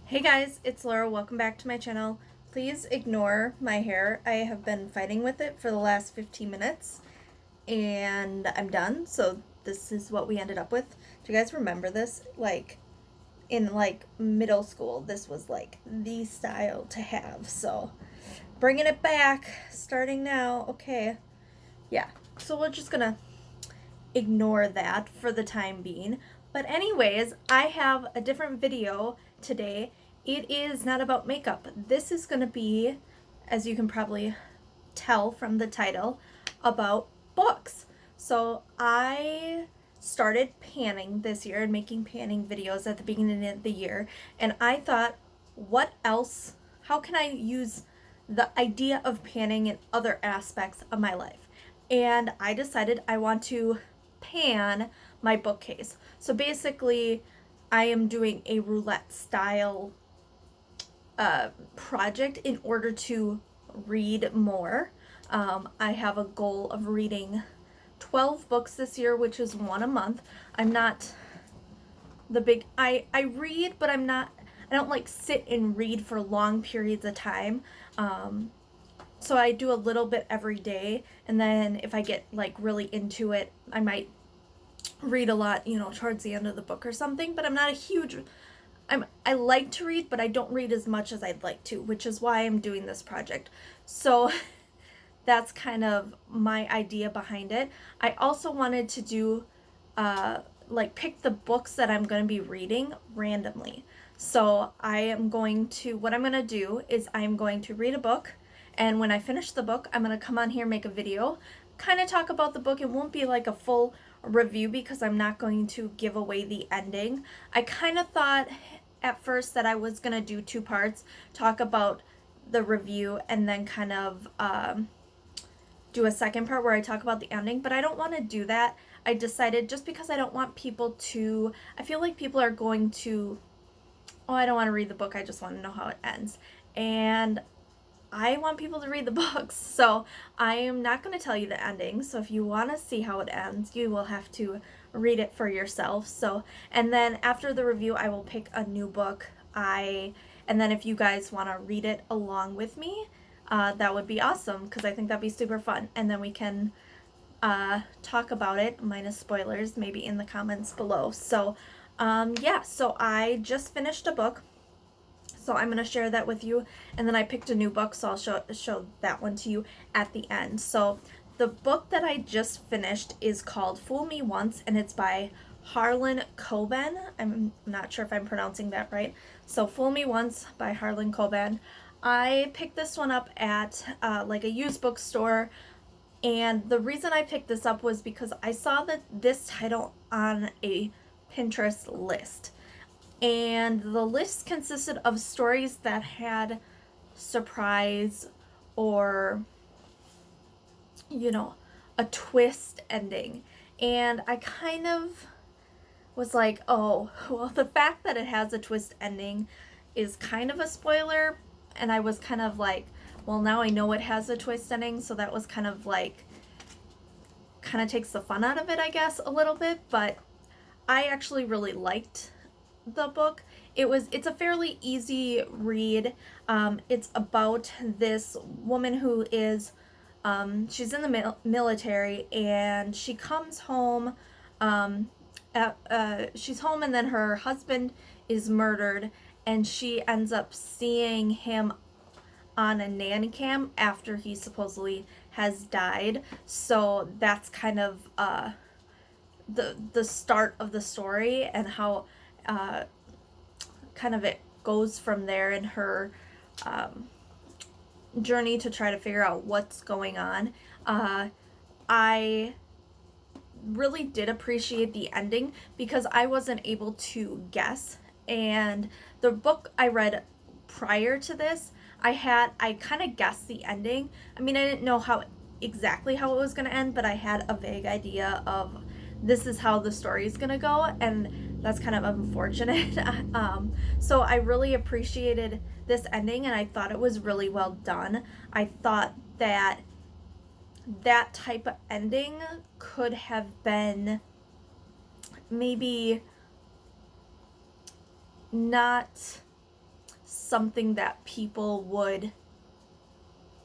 Hey guys, it's Laura. Welcome back to my channel. Please ignore my hair. I have been fighting with it for the last 15 minutes and I'm done. So this is what we ended up with. Do you guys remember this? In middle school, this was like the style to have. So bringing it back starting now. Okay. Yeah. So we're just gonna ignore that for the time being. But anyways, I have a different video today. It is not about makeup. This is going to be, as you can probably tell from the title, about books. So I started panning this year and making panning videos at the beginning of the year, and I thought, what else, how can I use the idea of panning in other aspects of my life? And I decided I want to pan my bookcase. So basically, I am doing a roulette style project in order to read more. I have a goal of reading 12 books this year, which is one a month. I'm not the big, I read, but I don't like sit and read for long periods of time. So I do a little bit every day, and then if I get like really into it, I might read a lot, towards the end of the book or something. But I'm not a huge, I like to read, but I don't read as much as I'd like to, which is why I'm doing this project. So that's kind of my idea behind it. I also wanted to do pick the books that I'm going to be reading randomly. So what I'm going to do is I'm going to read a book, and when I finish the book, I'm going to come on here, make a video, kind of talk about the book. It won't be like a full review because I'm not going to give away the ending. I kind of thought at first that I was going to do two parts, talk about the review and then kind of do a second part where I talk about the ending, but I don't want to do that. I decided, just because I don't want people to, I feel like people are going to, oh, I don't want to read the book, I just want to know how it ends. And I want people to read the books, so I am not going to tell you the ending. So if you want to see how it ends, you will have to read it for yourself. So, and then after the review, I will pick a new book. And then if you guys want to read it along with me, that would be awesome, because I think that'd be super fun. And then we can talk about it, minus spoilers, maybe in the comments below. So, yeah, so I just finished a book. So I'm going to share that with you, and then I picked a new book, so I'll show that one to you at the end. So the book that I just finished is called Fool Me Once, and it's by Harlan Coben. I'm not sure if I'm pronouncing that right. So Fool Me Once by Harlan Coben. I picked this one up at like a used bookstore, and the reason I picked this up was because I saw this title on a Pinterest list. And the list consisted of stories that had surprise or, a twist ending. And I kind of was like, oh, well, the fact that it has a twist ending is kind of a spoiler. And I was kind of like, well, now I know it has a twist ending, so that was kind of takes the fun out of it, I guess, a little bit. But I actually really liked the book. It's a fairly easy read. It's about this woman who is she's in the military, and she comes home. She's home, and then her husband is murdered, and she ends up seeing him on a nanny cam after he supposedly has died. So that's kind of the start of the story, and how kind of it goes from there in her journey to try to figure out what's going on. I really did appreciate the ending because I wasn't able to guess. And the book I read prior to this, I kind of guessed the ending. I mean, I didn't know exactly how it was going to end, but I had a vague idea of this is how the story is going to go, and that's kind of unfortunate. So I really appreciated this ending, and I thought it was really well done. I thought that type of ending could have been maybe not something that people would,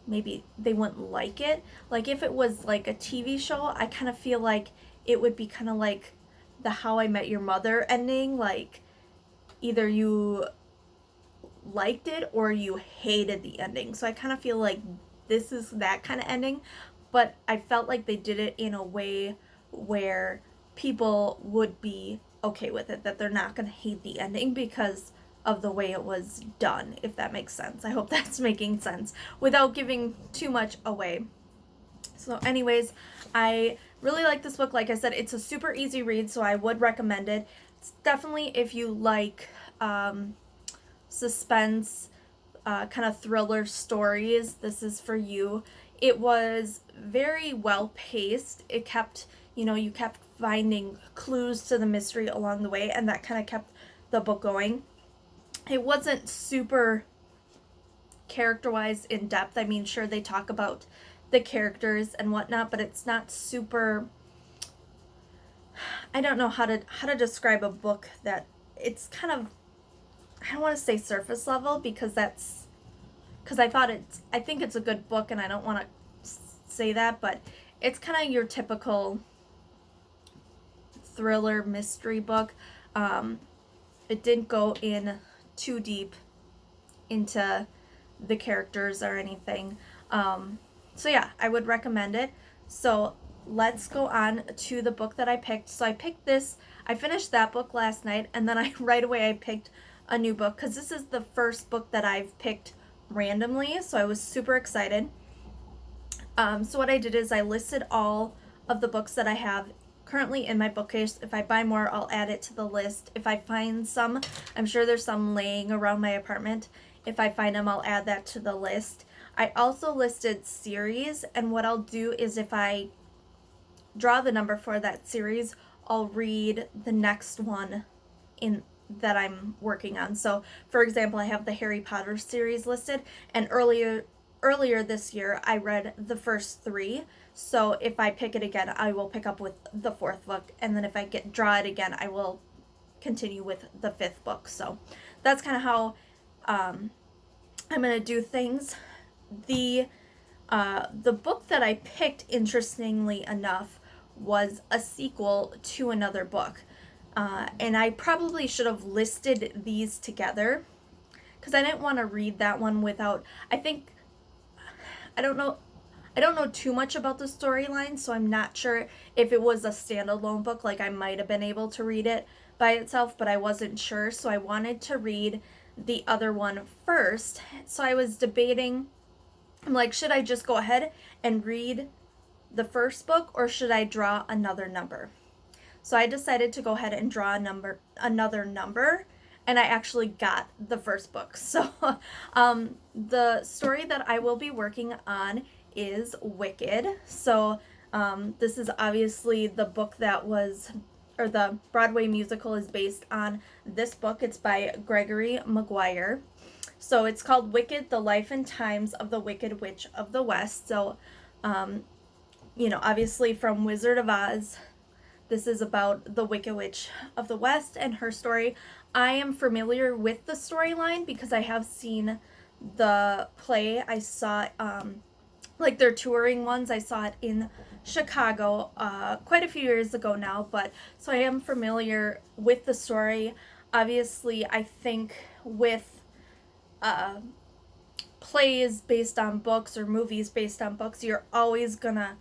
maybe they wouldn't like it. Like if it was like a TV show, I kind of feel like it would be kind of like the How I Met Your Mother ending, like either you liked it or you hated the ending. So I kind of feel like this is that kind of ending, but I felt like they did it in a way where people would be okay with it, that they're not going to hate the ending because of the way it was done, if that makes sense. I hope that's making sense without giving too much away. So anyways, I really like this book. Like I said, it's a super easy read, so I would recommend it. It's definitely if you like suspense, kind of thriller stories, this is for you. It was very well paced. It kept, you kept finding clues to the mystery along the way, and that kind of kept the book going. It wasn't super character-wise in depth. I mean, sure, they talk about the characters and whatnot, but it's not super, I don't know how to describe a book that it's kind of, I don't want to say surface level because I think it's a good book and I don't want to say that, but it's kind of your typical thriller mystery book. It didn't go in too deep into the characters or anything. So yeah, I would recommend it. So let's go on to the book that I picked. So I picked this, I finished that book last night, and then right away I picked a new book because this is the first book that I've picked randomly, so I was super excited. So what I did is I listed all of the books that I have currently in my bookcase. If I buy more, I'll add it to the list. If I find some, I'm sure there's some laying around my apartment. If I find them, I'll add that to the list. I also listed series, and what I'll do is if I draw the number for that series, I'll read the next one in that I'm working on. So, for example, I have the Harry Potter series listed, and earlier this year I read the first 3. So if I pick it again, I will pick up with the 4th book, and then if I draw it again, I will continue with the 5th book. So that's kind of how I'm gonna do things. The book that I picked, interestingly enough, was a sequel to another book. And I probably should have listed these together because I didn't want to read that one without, I don't know too much about the storyline, so I'm not sure if it was a standalone book. Like, I might have been able to read it by itself, but I wasn't sure, so I wanted to read the other one first. So I was debating, I'm like, should I just go ahead and read the first book, or should I draw another number? So I decided to go ahead and draw another number, and I actually got the first book. So the story that I will be working on is Wicked. So this is obviously the book or the Broadway musical is based on this book. It's by Gregory Maguire. So it's called Wicked, The Life and Times of the Wicked Witch of the West. So, obviously from Wizard of Oz, this is about the Wicked Witch of the West and her story. I am familiar with the storyline because I have seen the play. I saw like their touring ones. I saw it in Chicago quite a few years ago now, but so I am familiar with the story. Obviously, I think with plays based on books or movies based on books, you're always gonna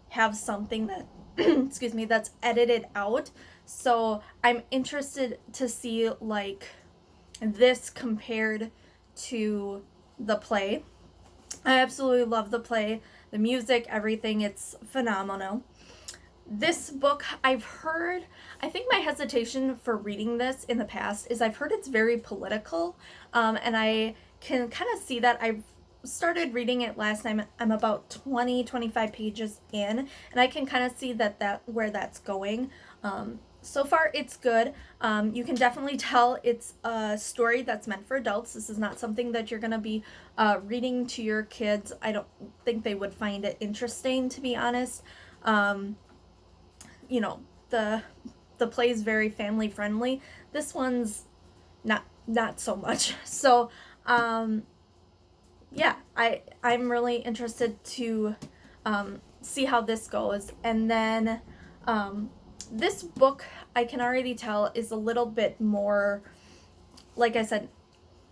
have something that excuse me, that's edited out. So I'm interested to see like this compared to the play. I absolutely love the play, the music, everything. It's phenomenal. This book, I think my hesitation for reading this in the past is I've heard it's very political, and I can kind of see that. I've started reading it last time. I'm about 25 pages in, and I can kind of see that where that's going. So far it's good. You can definitely tell it's a story that's meant for adults. This is not something that you're gonna be reading to your kids. I don't think they would find it interesting, to be honest. The play is very family friendly. This one's not so much. So Yeah, I'm really interested to see how this goes. And then this book, I can already tell, is a little bit more, like I said,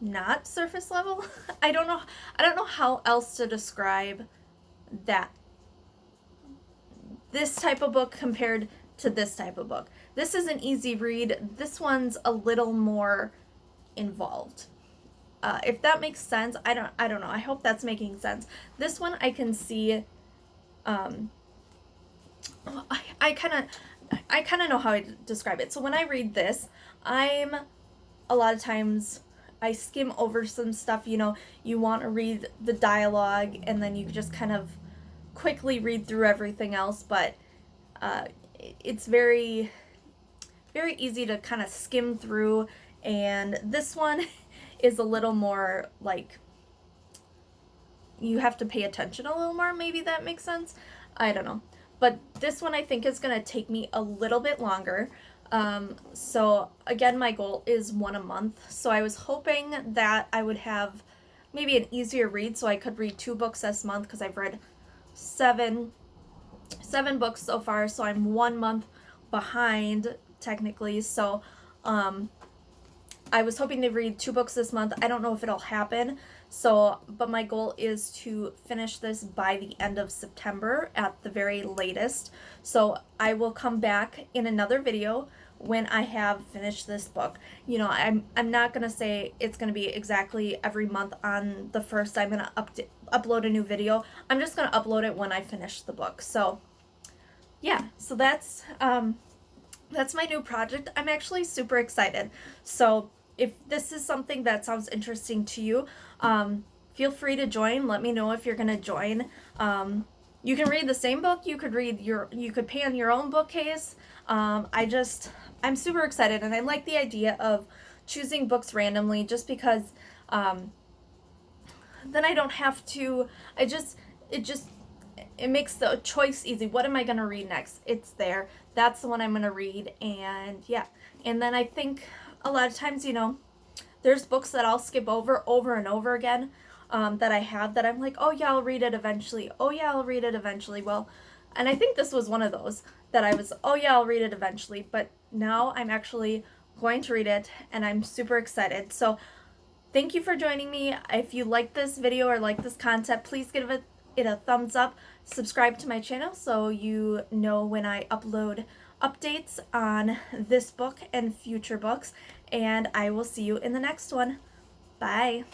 not surface level. I don't know how else to describe that. This type of book compared to this type of book. This is an easy read. This one's a little more involved. If that makes sense, I don't know. I hope that's making sense. This one I can see. I kind of know how I describe it. So when I read this, I'm a lot of times I skim over some stuff. You know, you want to read the dialogue, and then you just kind of quickly read through everything else. But it's very easy to kind of skim through, and this one is a little more like you have to pay attention a little more. Maybe that makes sense. I don't know. But this one I think is going to take me a little bit longer. So again, my goal is one a month. So I was hoping that I would have maybe an easier read so I could read 2 books this month, because I've read seven books so far. So I'm 1 month behind technically. So I was hoping to read 2 books this month. I don't know if it'll happen. So, but my goal is to finish this by the end of September at the very latest. So I will come back in another video when I have finished this book. You know, I'm not going to say it's going to be exactly every month on the first I'm going to upload a new video. I'm just going to upload it when I finish the book. So yeah, so that's my new project. I'm actually super excited. So if this is something that sounds interesting to you, feel free to join. Let me know if you're gonna join. You can read the same book. You could pay on your own bookcase. I'm super excited, and I like the idea of choosing books randomly, just because then I don't have to. It makes the choice easy. What am I gonna read next? It's there. That's the one I'm gonna read, and yeah. And then I think a lot of times, you know, there's books that I'll skip over and over again, that I have that I'm like, oh yeah, I'll read it eventually. Oh yeah, I'll read it eventually. Well, and I think this was one of those that I was, oh yeah, I'll read it eventually. But now I'm actually going to read it, and I'm super excited. So thank you for joining me. If you like this video or like this concept, please give it a thumbs up. Subscribe to my channel so you know when I upload updates on this book and future books. And I will see you in the next one. Bye.